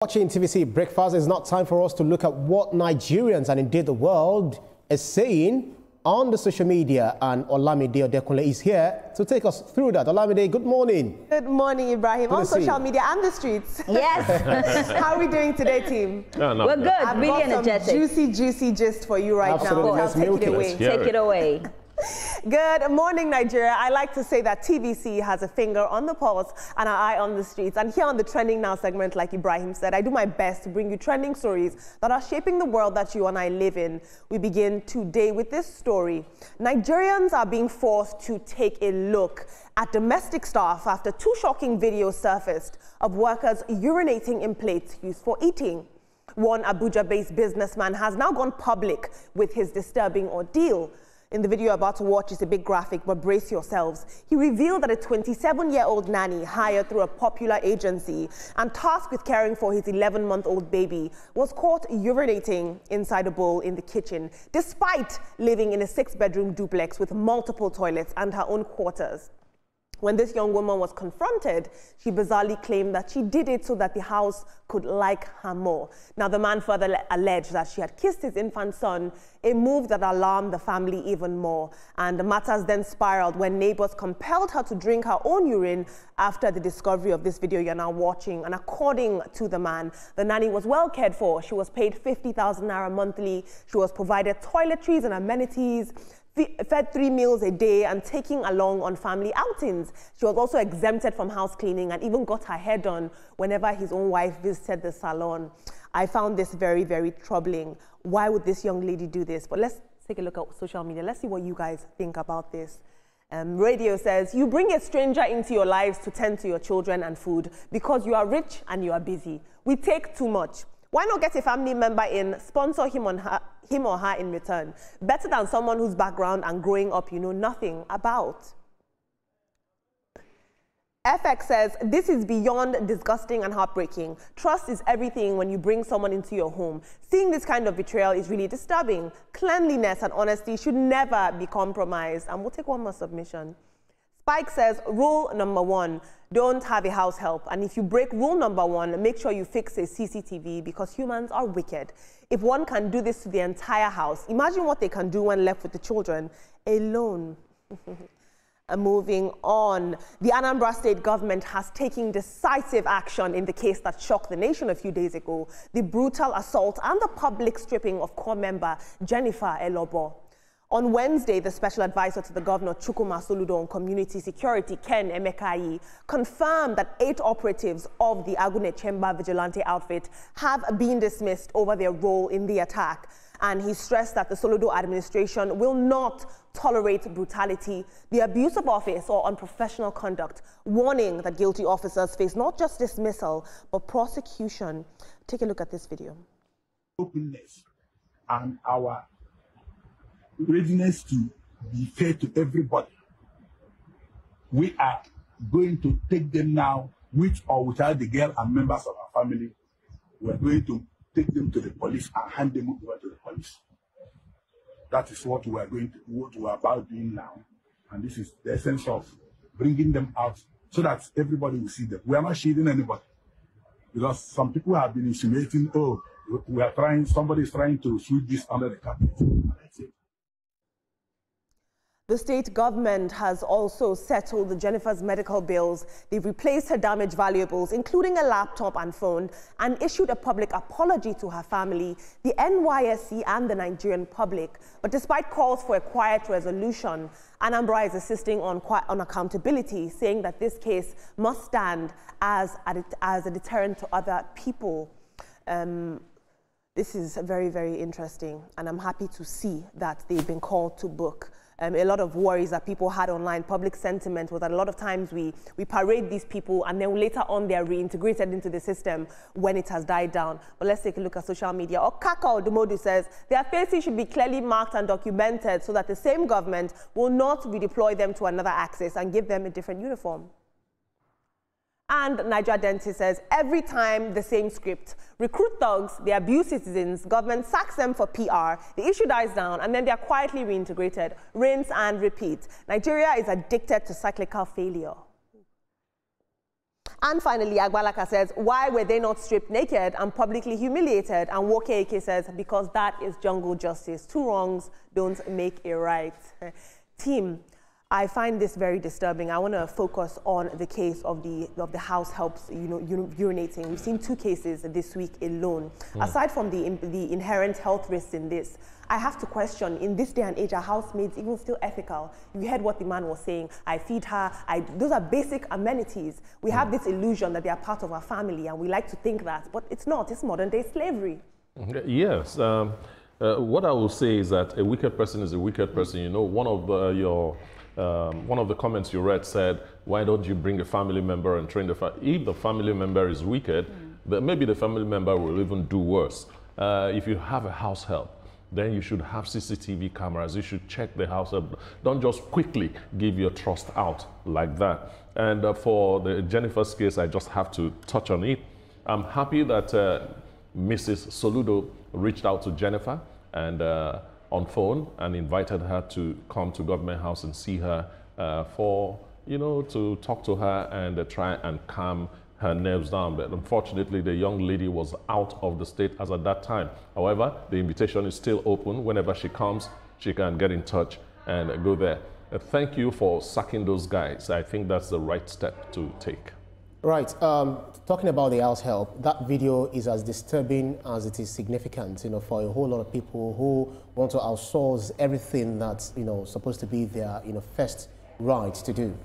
Watching TVC Breakfast, it's not time for us to look at what Nigerians and indeed the world is saying on the social media, and Olamide Odekunle is here to take us through that. Olamide, good morning. Good morning, Ibrahim. On social media and the streets. Yes. How are we doing today, team? No, we're good. I've really got energetic. Some juicy gist for you right Absolutely. now. Let's Take milk it it. away. Take it away. Good morning, Nigeria. I like to say that TVC has a finger on the pulse and an eye on the streets. And here on the Trending Now segment, like Ibrahim said, I do my best to bring you trending stories that are shaping the world that you and I live in. We begin today with this story. Nigerians are being forced to take a look at domestic staff after two shocking videos surfaced of workers urinating in plates used for eating. One Abuja-based businessman has now gone public with his disturbing ordeal. In the video you're about to watch, is a bit graphic, but brace yourselves. He revealed that a 27-year-old nanny hired through a popular agency and tasked with caring for his 11-month-old baby was caught urinating inside a bowl in the kitchen, despite living in a 6-bedroom duplex with multiple toilets and her own quarters. When this young woman was confronted, she bizarrely claimed that she did it so that the house could like her more. Now, the man further alleged that she had kissed his infant son, a move that alarmed the family even more. And the matters then spiraled when neighbors compelled her to drink her own urine after the discovery of this video you're now watching. And according to the man, the nanny was well cared for. She was paid 50,000 naira monthly. She was provided toiletries and amenities, fed 3 meals a day, and taking along on family outings. She was also exempted from house cleaning and even got her hair done whenever his own wife visited the salon. I found this very, very troubling. Why would this young lady do this? But let's take a look at social media. Let's see what you guys think about this. Radio says, you bring a stranger into your lives to tend to your children and food because you are rich and you are busy. We take too much. Why not get a family member in, sponsor him or her in return? Better than someone whose background and growing up you know nothing about. FX says, this is beyond disgusting and heartbreaking. Trust is everything when you bring someone into your home. Seeing this kind of betrayal is really disturbing. Cleanliness and honesty should never be compromised. And we'll take one more submission. Spike says, rule number 1, don't have a house help. And if you break rule number 1, make sure you fix a CCTV because humans are wicked. If one can do this to the entire house, imagine what they can do when left with the children alone. Moving on, the Anambra State government has taken decisive action in the case that shocked the nation a few days ago, the brutal assault and the public stripping of Corp member Jennifer Elobo. On Wednesday, the special advisor to the governor, Chukwuma Soludo, on community security, Ken Emekayi, confirmed that 8 operatives of the Agune Chamber vigilante outfit have been dismissed over their role in the attack. And he stressed that the Soludo administration will not tolerate brutality, the abuse of office, or unprofessional conduct, warning that guilty officers face not just dismissal, but prosecution. Take a look at this video. Openness and our readiness to be fair to everybody. We are going to take them now, with or without the girl and members of our family. We are going to take them to the police and hand them over to the police. That is what we are about doing now. And this is the essence of bringing them out so that everybody will see them. We are not shielding anybody. Because some people have been insinuating, oh, somebody is trying to sweep this under the carpet. That's it. The state government has also settled Jennifer's medical bills. They've replaced her damaged valuables, including a laptop and phone, and issued a public apology to her family, the NYSC, and the Nigerian public. But despite calls for a quiet resolution, Anambra is insisting on accountability, saying that this case must stand as a deterrent to other people. This is very, very interesting, and I'm happy to see that they've been called to book. A lot of worries that people had online, public sentiment, was that a lot of times we parade these people and then later on they're reintegrated into the system when it has died down. But let's take a look at social media. Okaka Odumodu says, their faces should be clearly marked and documented so that the same government will not redeploy them to another axis and give them a different uniform. And Niger Dentist says, every time the same script. Recruit thugs, they abuse citizens, government sacks them for PR, the issue dies down, and then they are quietly reintegrated. Rinse and repeat. Nigeria is addicted to cyclical failure. And finally, Agbalaka says, why were they not stripped naked and publicly humiliated? And Woke says, because that is jungle justice. Two wrongs don't make a right. Team, I find this very disturbing. I want to focus on the case of the house helps, urinating. We've seen 2 cases this week alone. Aside from the inherent health risks in this, I have to question, in this day and age, are housemaids even still ethical? You heard what the man was saying. I feed her. Those are basic amenities. We have this illusion that they are part of our family, and we like to think that, but it's not. It's modern day slavery. Yes. What I will say is that a wicked person is a wicked person. You know, one of the comments you read said, why don't you bring a family member and train the family? If the family member is wicked, then maybe the family member will even do worse. If you have a house help, then you should have CCTV cameras. You should check the house help. Don't just quickly give your trust out like that. And for the Jennifer's case, I just have to touch on it. I'm happy that Mrs. Soludo reached out to Jennifer and on phone and invited her to come to Government House and see her to talk to her and try and calm her nerves down. But unfortunately, the young lady was out of the state as at that time. However, the invitation is still open. Whenever she comes, she can get in touch and go there. Thank you for sacking those guys. I think that's the right step to take. Right. Talking about the house help, that video is as disturbing as it is significant, for a whole lot of people who want to outsource everything that's, supposed to be their, first right to do.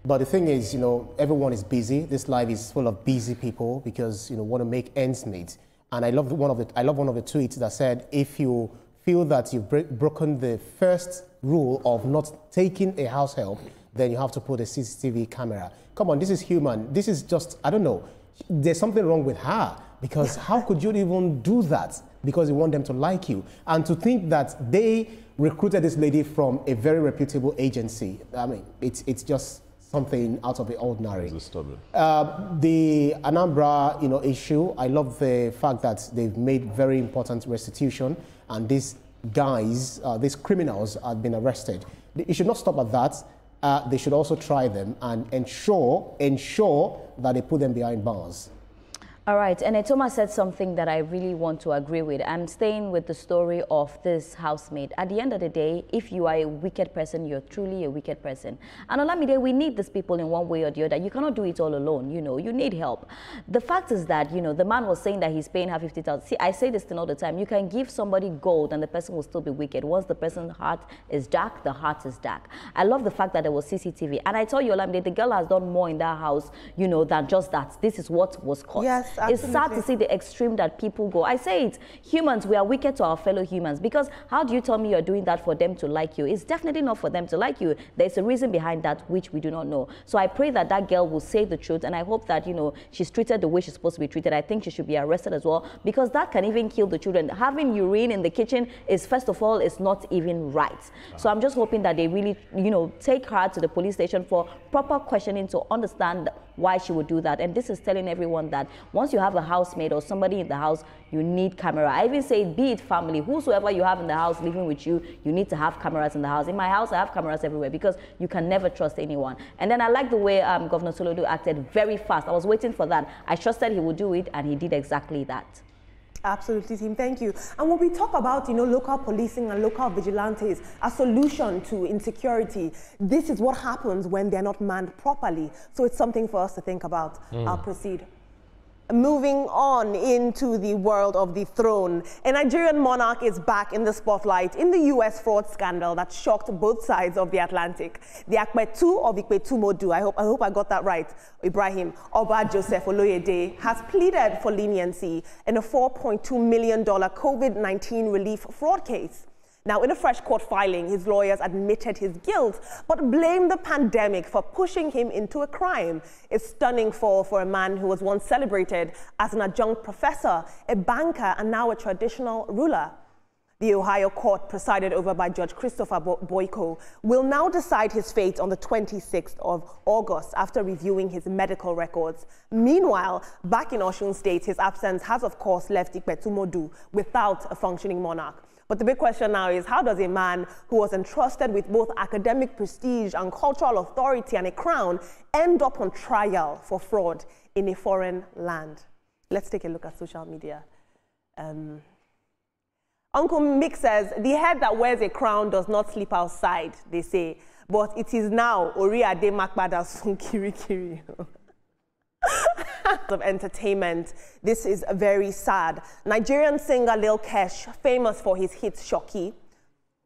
But the thing is, everyone is busy. This life is full of busy people because, want to make ends meet. And I love one of the tweets that said, if you feel that you've broken the first rule of not taking a house help, then you have to put a CCTV camera. Come on, this is human. This is just, I don't know. There's something wrong with her because how could you even do that? Because you want them to like you. And to think that they recruited this lady from a very reputable agency. I mean, it's just something out of the ordinary. The Anambra, issue, I love the fact that they've made very important restitution and these guys, these criminals have been arrested. It should not stop at that. They should also try them and ensure that they put them behind bars. All right, and Etoma said something that I really want to agree with. I'm staying with the story of this housemaid. At the end of the day, if you are a wicked person, you're truly a wicked person. And Olamide, we need these people in one way or the other. You cannot do it all alone, you need help. The fact is that, the man was saying that he's paying her 50,000. See, I say this thing all the time. You can give somebody gold and the person will still be wicked. Once the person's heart is dark, the heart is dark. I love the fact that there was CCTV. And I tell you, Olamide, the girl has done more in that house, than just that. This is what was caught. Yes. Absolutely. It's sad to see the extreme that people go. I say it, humans, we are wicked to our fellow humans because how do you tell me you're doing that for them to like you? It's definitely not for them to like you. There's a reason behind that which we do not know. So I pray that that girl will say the truth and I hope that, she's treated the way she's supposed to be treated. I think she should be arrested as well because that can even kill the children. Having urine in the kitchen is, first of all, is not even right. So I'm just hoping that they really, take her to the police station for proper questioning to understand why she would do that. And this is telling everyone that once you have a housemaid or somebody in the house, you need camera. I even say, be it family, whosoever you have in the house living with you, you need to have cameras in the house. In my house, I have cameras everywhere because you can never trust anyone. And then I like the way Governor Soludo acted very fast. I was waiting for that. I trusted he would do it, and he did exactly that. Absolutely, team. Thank you. And when we talk about, local policing and local vigilantes, a solution to insecurity, this is what happens when they're not manned properly. So it's something for us to think about. I'll proceed. Moving on into the world of the throne, a Nigerian monarch is back in the spotlight in the U.S. fraud scandal that shocked both sides of the Atlantic. The Akpetu of Ikpetumodu, I hope I got that right, Ibrahim, Oba Joseph Oloyede, has pleaded for leniency in a $4.2 million COVID-19 relief fraud case. Now, in a fresh court filing, his lawyers admitted his guilt, but blamed the pandemic for pushing him into a crime. A stunning fall for a man who was once celebrated as an adjunct professor, a banker, and now a traditional ruler. The Ohio court, presided over by Judge Christopher Boyko, will now decide his fate on the 26th of August after reviewing his medical records. Meanwhile, back in Osun State, his absence has, of course, left Ikpetumodu without a functioning monarch. But the big question now is, how does a man who was entrusted with both academic prestige and cultural authority and a crown end up on trial for fraud? in a foreign land. Let's take a look at social media. Uncle Mick says, the head that wears a crown does not sleep outside, they say, but it is now Oriade Makbada's Kiri. Of entertainment, this is very sad. Nigerian singer Lil Kesh, famous for his hit Shoki,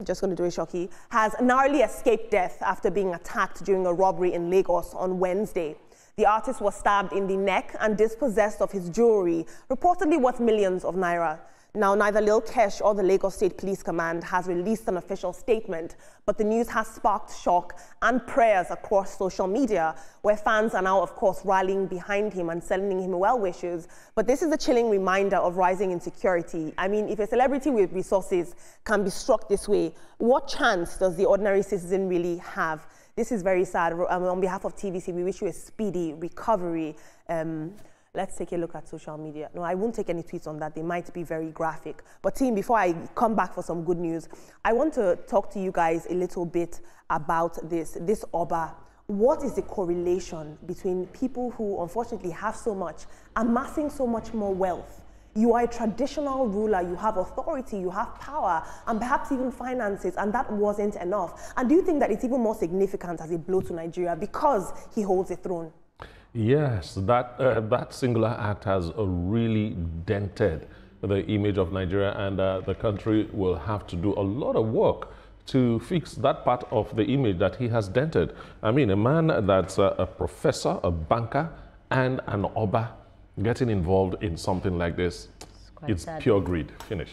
just going to do a Shoki, has narrowly escaped death after being attacked during a robbery in Lagos on Wednesday. The artist was stabbed in the neck and dispossessed of his jewelry, reportedly worth millions of naira. Now, neither Lil Kesh or the Lagos State Police Command has released an official statement, but the news has sparked shock and prayers across social media, where fans are now, of course, rallying behind him and sending him well wishes. But this is a chilling reminder of rising insecurity. I mean, if a celebrity with resources can be struck this way, what chance does the ordinary citizen really have? This is very sad. On behalf of TVC, we wish you a speedy recovery. Let's take a look at social media. No, I won't take any tweets on that. They might be very graphic. But team, before I come back for some good news, I want to talk to you guys a little bit about this Oba. What is the correlation between people who unfortunately have so much, amassing so much more wealth? You are a traditional ruler, you have authority, you have power, and perhaps even finances, and that wasn't enough. And do you think that it's even more significant as a blow to Nigeria because he holds a throne? Yes, that singular act has really dented the image of Nigeria, and the country will have to do a lot of work to fix that part of the image that he has dented. I mean, a man that's a professor, a banker, and an Oba getting involved in something like this, it's pure greed. Finish.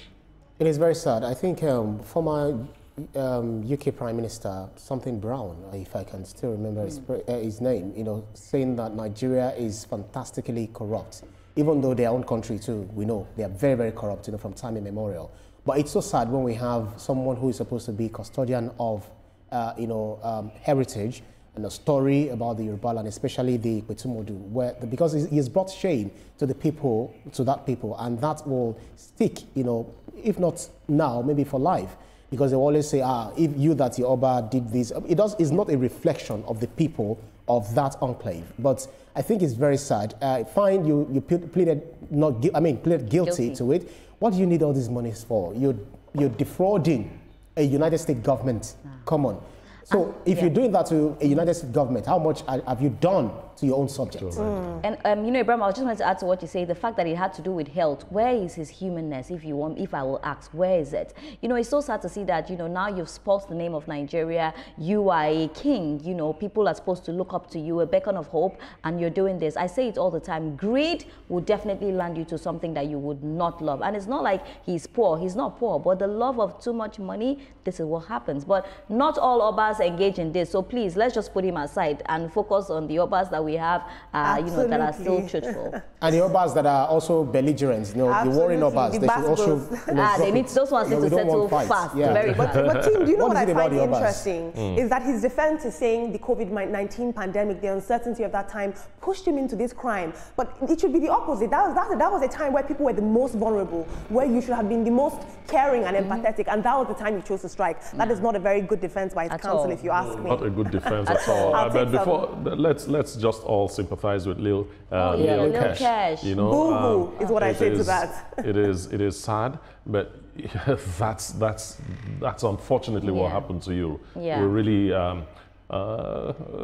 It is very sad. I think former UK Prime Minister, something Brown, if I can still remember his name, saying that Nigeria is fantastically corrupt, even though their own country too, we know they are very, very corrupt, from time immemorial. But it's so sad when we have someone who is supposed to be custodian of, heritage and a story about the Yoruba land, especially the Kwetumodu, because he has brought shame to the people, to that people, and that will stick, if not now, maybe for life. Because they always say, if you that Yoruba did this, it's not a reflection of the people of that enclave. But I think it's very sad. Fine, you pleaded guilty to it. What do you need all these monies for? You're defrauding a United States government. Come on. So if you're doing that to a United States government, how much have you done to your own subjects? And Ibrahim, I just wanted to add to what you say, the fact that it had to do with health. Where is his humanness, if I will ask, where is it? It's so sad to see that, now you've spoiled the name of Nigeria, you are a king, people are supposed to look up to you, a beacon of hope, and you're doing this. I say it all the time, greed will definitely land you to something that you would not love. And it's not like he's poor, he's not poor, but the love of too much money, this is what happens. But not all Obas engage in this, so please, let's just put him aside and focus on the Obas that we have, that are still truthful. And the Obas that are also belligerents, the warring Obas, they should also, they need those ones to settle fast, very fast. But team, do you know what I find interesting is that his defense is saying the COVID-19 pandemic, the uncertainty of that time, pushed him into this crime. But it should be the opposite. That was a time where people were the most vulnerable, where you should have been the most caring and empathetic, and that was the time you chose to strike. That is not a very good defense by his counsel, if you ask me. Not a good defense at all. But before, let's just all sympathize with Lil Kesh. Boo-hoo is what I say to that. It is sad, but that's unfortunately what happened to you. Yeah. We really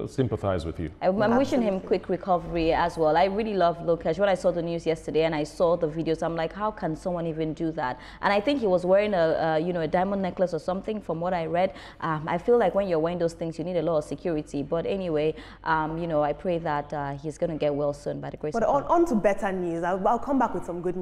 sympathize with you. I'm wishing him quick recovery as well. I really love Lil Kesh. When I saw the news yesterday and I saw the videos, I'm like, how can someone even do that? And I think he was wearing a diamond necklace or something from what I read. I feel like when you're wearing those things, you need a lot of security. But anyway, I pray that he's going to get well soon by the grace of God. But on to better news. I'll come back with some good news.